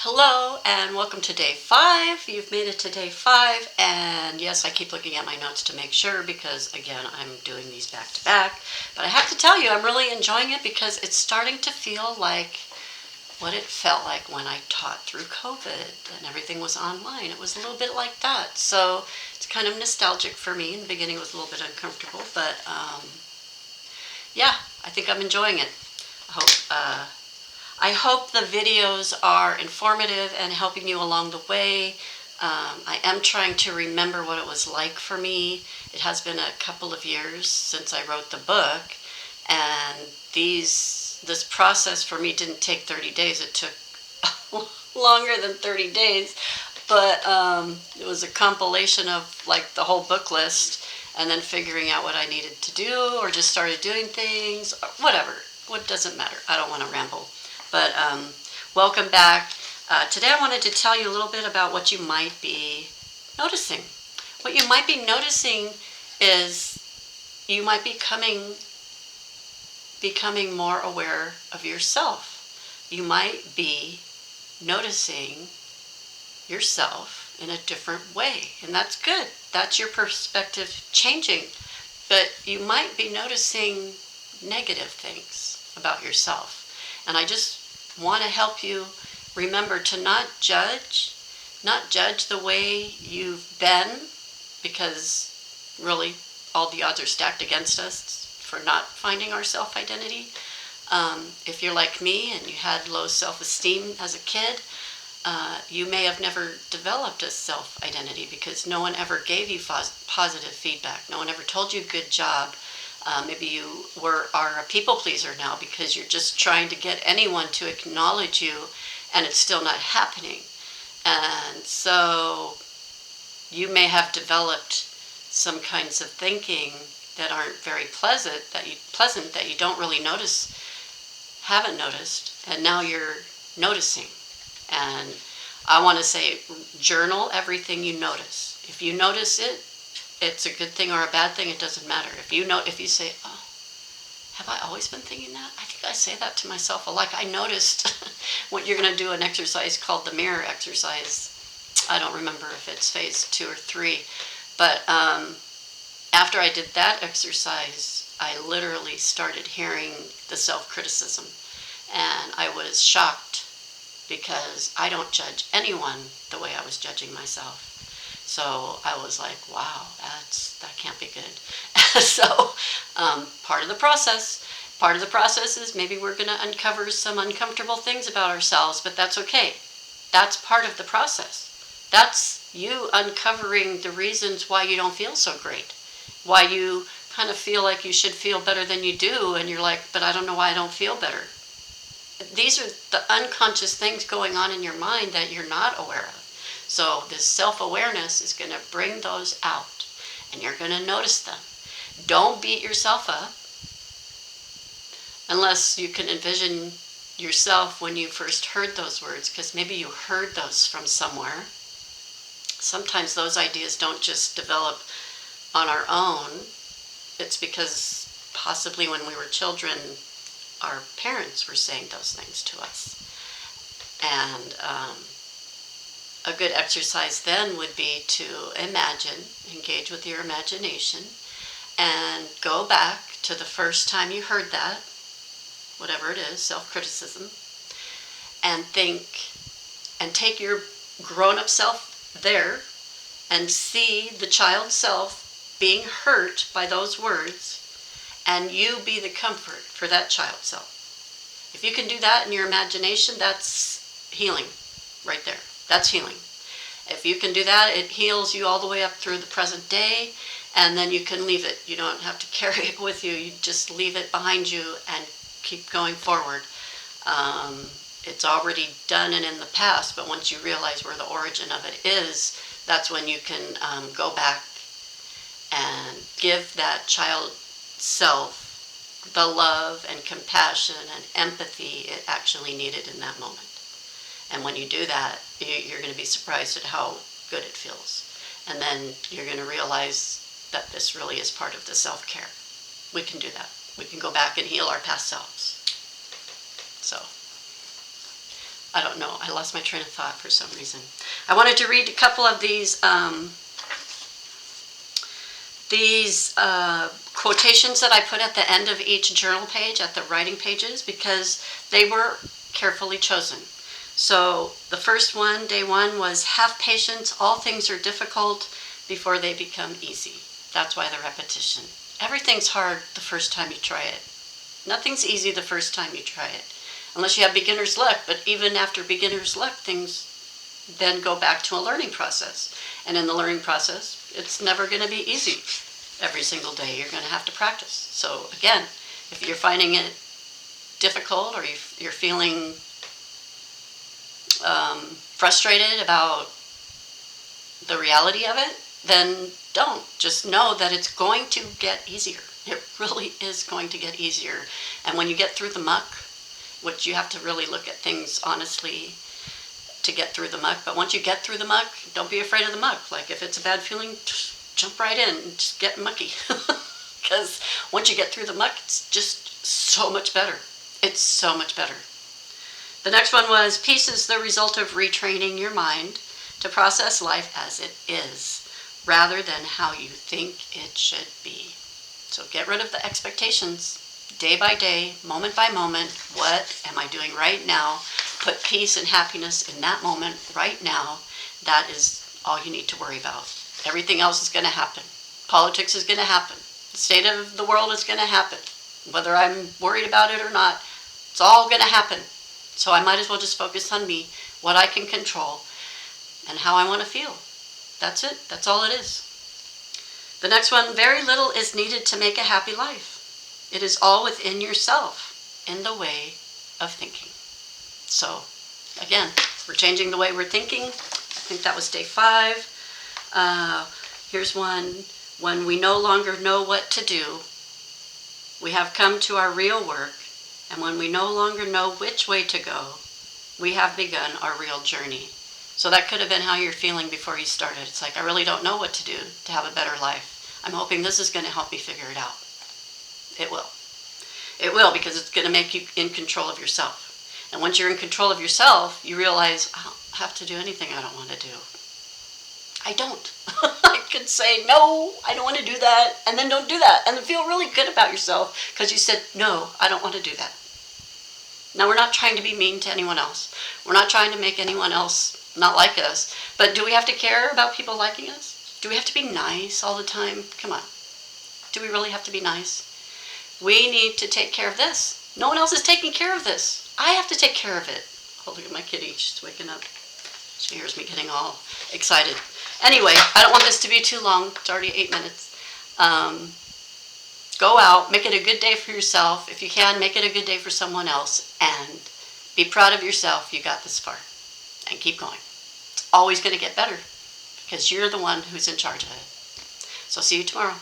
Hello and welcome to day 5. You've made it to day 5, and yes, I keep looking at my notes to make sure because again I'm doing these back to back, but I have to tell you I'm really enjoying it because it's starting to feel like what it felt like when I taught through COVID and everything was online. It was a little bit like that, so it's kind of nostalgic for me. In the beginning it was a little bit uncomfortable, but yeah, I think I'm enjoying it. I hope I hope the videos are informative and helping you along the way. I am trying to remember what it was like for me. It has been a couple of years since I wrote the book, and this process for me didn't take 30 days. It took longer than 30 days, but it was a compilation of like the whole book list and then figuring out what I needed to do or just started doing things, or whatever. What doesn't matter. I don't want to ramble. But welcome back. Today I wanted to tell you a little bit about what you might be noticing. What you might be noticing is you might be becoming more aware of yourself. You might be noticing yourself in a different way, and that's good. That's your perspective changing. But you might be noticing negative things about yourself. And I just want to help you remember to not judge the way you've been, because really all the odds are stacked against us for not finding our self-identity. If you're like me and you had low self-esteem as a kid, you may have never developed a self-identity because no one ever gave you positive feedback. No one ever told you good job. Maybe you are a people pleaser now because you're just trying to get anyone to acknowledge you and it's still not happening. And so you may have developed some kinds of thinking that aren't very pleasant that you don't really haven't noticed, and now you're noticing. And I want to say, journal everything you notice. If you notice it, it's a good thing or a bad thing, it doesn't matter. If you say, oh, have I always been thinking that? I think I say that to myself a lot. I noticed when you're going to do an exercise called the mirror exercise. I don't remember if it's phase 2 or 3, but after I did that exercise, I literally started hearing the self-criticism, and I was shocked because I don't judge anyone the way I was judging myself. So I was like, wow, that can't be good. So part of the process is maybe we're going to uncover some uncomfortable things about ourselves, but that's okay. That's part of the process. That's you uncovering the reasons why you don't feel so great, why you kind of feel like you should feel better than you do, and you're like, but I don't know why I don't feel better. These are the unconscious things going on in your mind that you're not aware of. So this self-awareness is going to bring those out, and you're going to notice them. Don't beat yourself up unless you can envision yourself when you first heard those words, because maybe you heard those from somewhere. Sometimes those ideas don't just develop on our own. It's because possibly when we were children, our parents were saying those things to us. And a good exercise then would be to engage with your imagination, and go back to the first time you heard that, whatever it is, self-criticism, and take your grown-up self there and see the child self being hurt by those words, and you be the comfort for that child self. If you can do that in your imagination, that's healing right there. That's healing. If you can do that, it heals you all the way up through the present day, and then you can leave it. You don't have to carry it with you. You just leave it behind you and keep going forward. It's already done and in the past, but once you realize where the origin of it is, that's when you can go back and give that child self the love and compassion and empathy it actually needed in that moment. And when you do that, you're going to be surprised at how good it feels. And then you're going to realize that this really is part of the self-care. We can do that. We can go back and heal our past selves. So I don't know. I lost my train of thought for some reason. I wanted to read a couple of these quotations that I put at the end of each journal page, at the writing pages, because they were carefully chosen. So the first one, day one, was have patience. All things are difficult before they become easy. That's why the repetition. Everything's hard the first time you try it. Nothing's easy the first time you try it. Unless you have beginner's luck, but even after beginner's luck, things then go back to a learning process. And in the learning process, it's never going to be easy. Every single day you're going to have to practice. So again, if you're finding it difficult or you're feeling frustrated about the reality of it, then don't. Just know that it's going to get easier. It really is going to get easier. And when you get through the muck, which you have to really look at things honestly to get through the muck, but once you get through the muck, don't be afraid of the muck. Like if it's a bad feeling, just jump right in and just get mucky. Because once you get through the muck, it's just so much better. It's so much better. The next one was, peace is the result of retraining your mind to process life as it is, rather than how you think it should be. So get rid of the expectations. Day by day, moment by moment, what am I doing right now? Put peace and happiness in that moment right now. That is all you need to worry about. Everything else is going to happen. Politics is going to happen. The state of the world is going to happen. Whether I'm worried about it or not, it's all going to happen. So I might as well just focus on me, what I can control, and how I want to feel. That's it. That's all it is. The next one, very little is needed to make a happy life. It is all within yourself, in the way of thinking. So, again, we're changing the way we're thinking. I think that was day 5. Here's one. When we no longer know what to do, we have come to our real work. And when we no longer know which way to go, we have begun our real journey. So that could have been how you're feeling before you started. It's like, I really don't know what to do to have a better life. I'm hoping this is going to help me figure it out. It will. It will, because it's going to make you in control of yourself. And once you're in control of yourself, you realize, I don't have to do anything I don't want to do. I don't. I could say, no, I don't want to do that, and then don't do that, and then feel really good about yourself because you said, no, I don't want to do that. Now, we're not trying to be mean to anyone else. We're not trying to make anyone else not like us. But do we have to care about people liking us? Do we have to be nice all the time? Come on. Do we really have to be nice? We need to take care of this. No one else is taking care of this. I have to take care of it. Oh, look at my kitty. She's waking up. She hears me getting all excited. Anyway, I don't want this to be too long. It's already 8 minutes. Go out. Make it a good day for yourself. If you can, make it a good day for someone else. And be proud of yourself. You got this far. And keep going. It's always going to get better because you're the one who's in charge of it. So see you tomorrow.